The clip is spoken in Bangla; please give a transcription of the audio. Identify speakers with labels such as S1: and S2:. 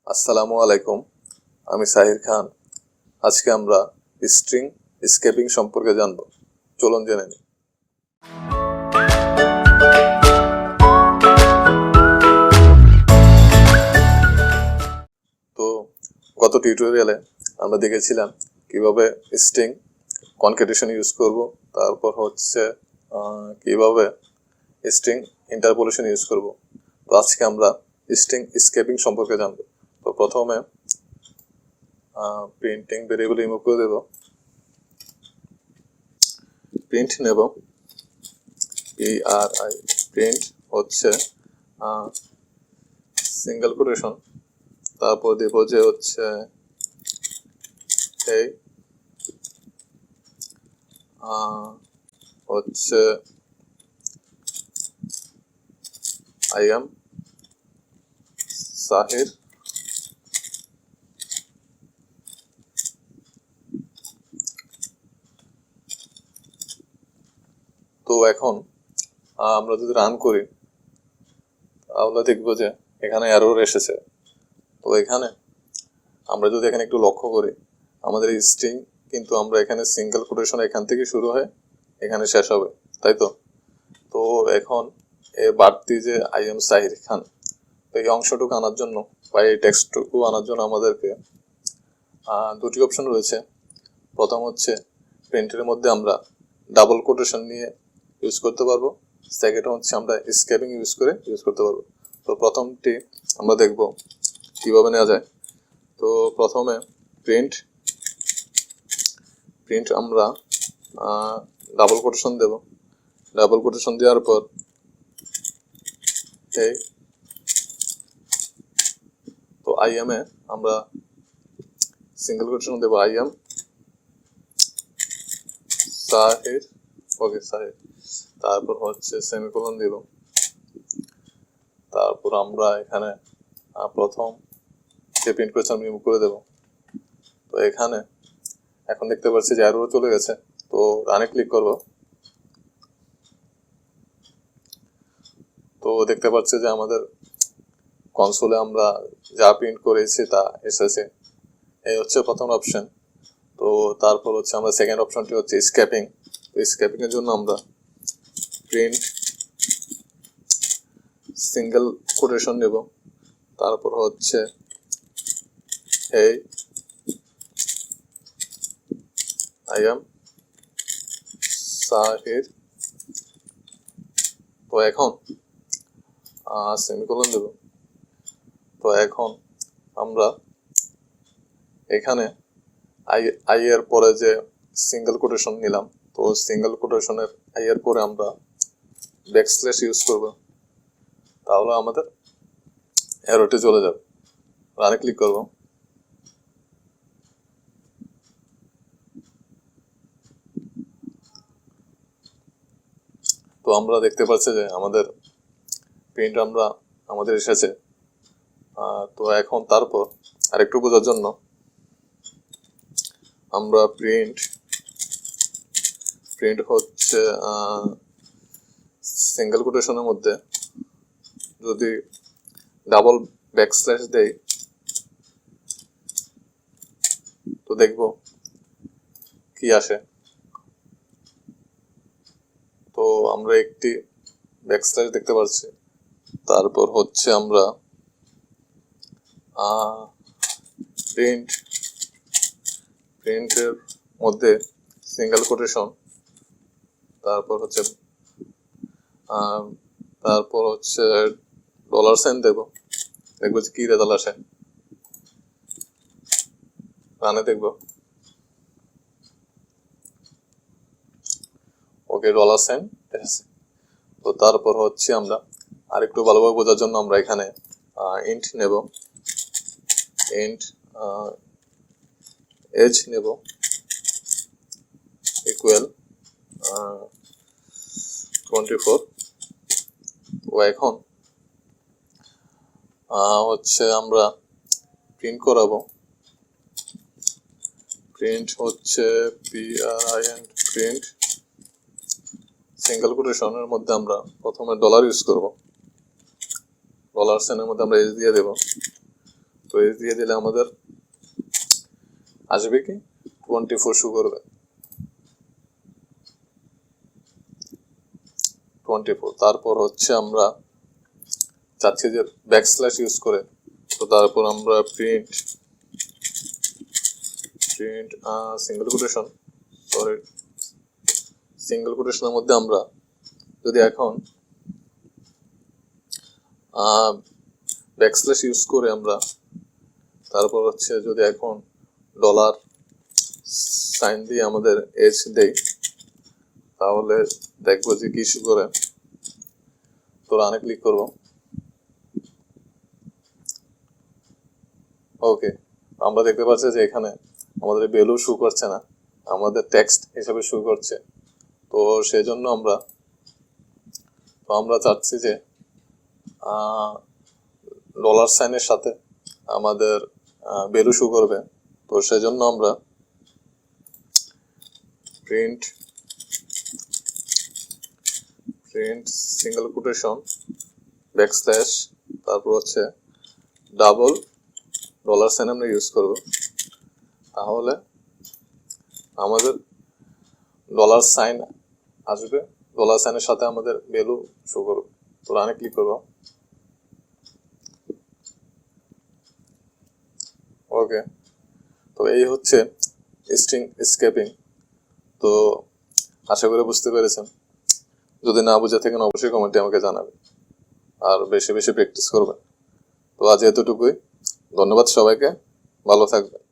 S1: আসসালামু আলাইকুম, আমি সাহির খান। আজকে আমরা স্ট্রিং স্কেপিং সম্পর্কে জানব। চলুন জেনে নিই। তো গত টিউটোরিয়ালে আমরা দেখেছিলাম কিভাবে স্ট্রিং কনক্যাটেশন ইউজ করব, তারপর হচ্ছে কিভাবে স্ট্রিং ইন্টারপোলেশন ইউজ করব। তো আজকে আমরা স্ট্রিং স্কেপিং সম্পর্কে জানব। তো প্রথমে প্রিন্টিং ভেরিয়েবল রিমুভ করে দেব, প্রিন্ট নেব, PRI প্রিন্ট হচ্ছে সিঙ্গেল কোটেশন, তারপর দেব যে হচ্ছে এই হচ্ছে I am Sahir, তো এখন আমরা যদি রান করি তাহলে দেখবো যে এখানে এরর এসেছে। তো এখানে আমরা যদি এখানে একটু লক্ষ্য করি, আমাদের স্ট্রিং কিন্তু আমরা এখানে সিঙ্গেল কোটেশন এখান থেকে শুরু হয় এখানে শেষ হবে, তাই তো। তো এখন এ বাড়তি যে I am সাহির খান, তো এই অংশটুকু আনার জন্য বা এই টেক্সটটুকু আনার জন্য আমাদেরকে দুটি অপশন রয়েছে। প্রথম হচ্ছে প্রিন্টের মধ্যে আমরা ডাবল কোটেশন নিয়ে ইউজ করতে পারবো, সেকেন্ড হচ্ছে আমরা স্কেপিং ইউজ করতে পারবো। তো প্রথমটি আমরা দেখব কিভাবে নেওয়া যায়। তো প্রথমে প্রিন্ট আমরা ডাবল কোটেশন দেব, ডাবল কোটেশন দেওয়ার পর এই তো I am এ আমরা সিঙ্গেল কোটেশন দেব, I am Sahir, okay Sahir, তারপর হচ্ছে সেমিকোলন দিব, তারপর আমরা এখানে প্রথম যে প্রিন্ট করেছিলাম রিমুভ করে দেব। তো এখানে এখন দেখতে পাচ্ছি যে এরর চলে গেছে, তো রানে ক্লিক করব। তো দেখতে পাচ্ছি যে আমাদের কনসোলে আমরা যা প্রিন্ট করেছি তা এসেছে। এই হচ্ছে প্রথম অপশন। তো তারপর হচ্ছে আমরা সেকেন্ড অপশনটি হচ্ছে স্কেপিং। তো স্কেপিং এর জন্য আমরা প্রিন্ট সিঙ্গেল কোটেশন নেব, তারপর হচ্ছে এই I am সাহির, তো এখন সেমিকোলন দেব। তো এখন আমরা এখানে I এর পরে যে সিঙ্গেল কোটেশন নিলাম, তো সিঙ্গেল কোটেশনের I এর পরে আমরা ব্যাকস্ল্যাশ ইউজ করব, তাহলে আমাদের এররটি চলে যাবে। রানে ক্লিক করব। তো আমরা দেখতে পাচ্ছি যে আমাদের প্রিন্ট আমাদের এসেছে। তো এখন তারপর আরেকটু বোঝার জন্য আমরা প্রিন্ট হচ্ছে সিঙ্গেল কোটেশনের মধ্যে যদি ডাবল ব্যাকস্ল্যাশ দেই তো দেখব কি আসে। তো আমরা একটি ব্যাকস্ল্যাশ দেখতে পাচ্ছি, তারপর হচ্ছে আমরা প্রিন্টের মধ্যে সিঙ্গেল কোটেশন, তারপর হচ্ছে $সাইন দেব, দেখবো যে কি রেজাল্ট আসে। রানে দেখব, ওকে $সাইন এসেছে। তো তারপর হচ্ছে আমরা আরেকটু ভালোভাবে বোঝার জন্য আমরা এখানে ইন্ট নেব, ইন্ট এজ নেব ইকুয়াল 24। তো এখন হচ্ছে আমরা প্রিন্ট করাবো, প্রিন্ট হচ্ছে প্রিন্ট সিঙ্গেল কোটেশনের মধ্যে আমরা প্রথমে $ইউজ করব, $সাইনের মধ্যে আমরা এজ দিয়ে দেব। তো এই দিয়ে দিলে আমাদের আসবে কি 24 শো করবে 24। তারপর হচ্ছে আমরা চাচ্ছি যে ব্যাকস্ল্যাশ ইউজ করে, তো তারপর আমরা print single quotation, sorry single কোটেশনের মধ্যে আমরা যদি এখন ব্যাকস্ল্যাশ ইউজ করে আমরা তারপর হচ্ছে যদি এখন ডলার সাইন দিয়ে আমাদের এজ দেই, তাহলে দেখবো যে কি ইস্যু করে। তো রানে ক্লিক করব। ওকে, আমরা দেখতে পাচ্ছি যে এখানে আমাদের ভ্যালু শো করছে না, আমাদের টেক্সট হিসেবে শো করছে। তো সেই জন্য আমরা চাচ্ছি যে ডলার সাইনের সাথে আমাদের ভ্যালু শো করবে। তো সেই জন্য আমরা প্রিন্ট সিঙ্গেল কোটেশন ব্যাকস্ল্যাশ তারপর হচ্ছে ডাবল ডলার সাইন আমরা ইউজ করব, তাহলে আমাদের ডলার সাইন আসবে, ডলার সাইনের সাথে আমাদের ভ্যালু শো করবে। তো রানে ক্লিক করব। ওকে, তো এই হচ্ছে স্ট্রিং স্কেপিং। তো আশা করি বুঝতে পেরেছেন। যদি না বুঝে থাকেন অবশ্যই কমেন্টে আমাকে জানাবেন, আর বেশি বেশি প্র্যাকটিস করবেন। তো আজ এতটুকুই, ধন্যবাদ সবাইকে, ভালো থাকবেন।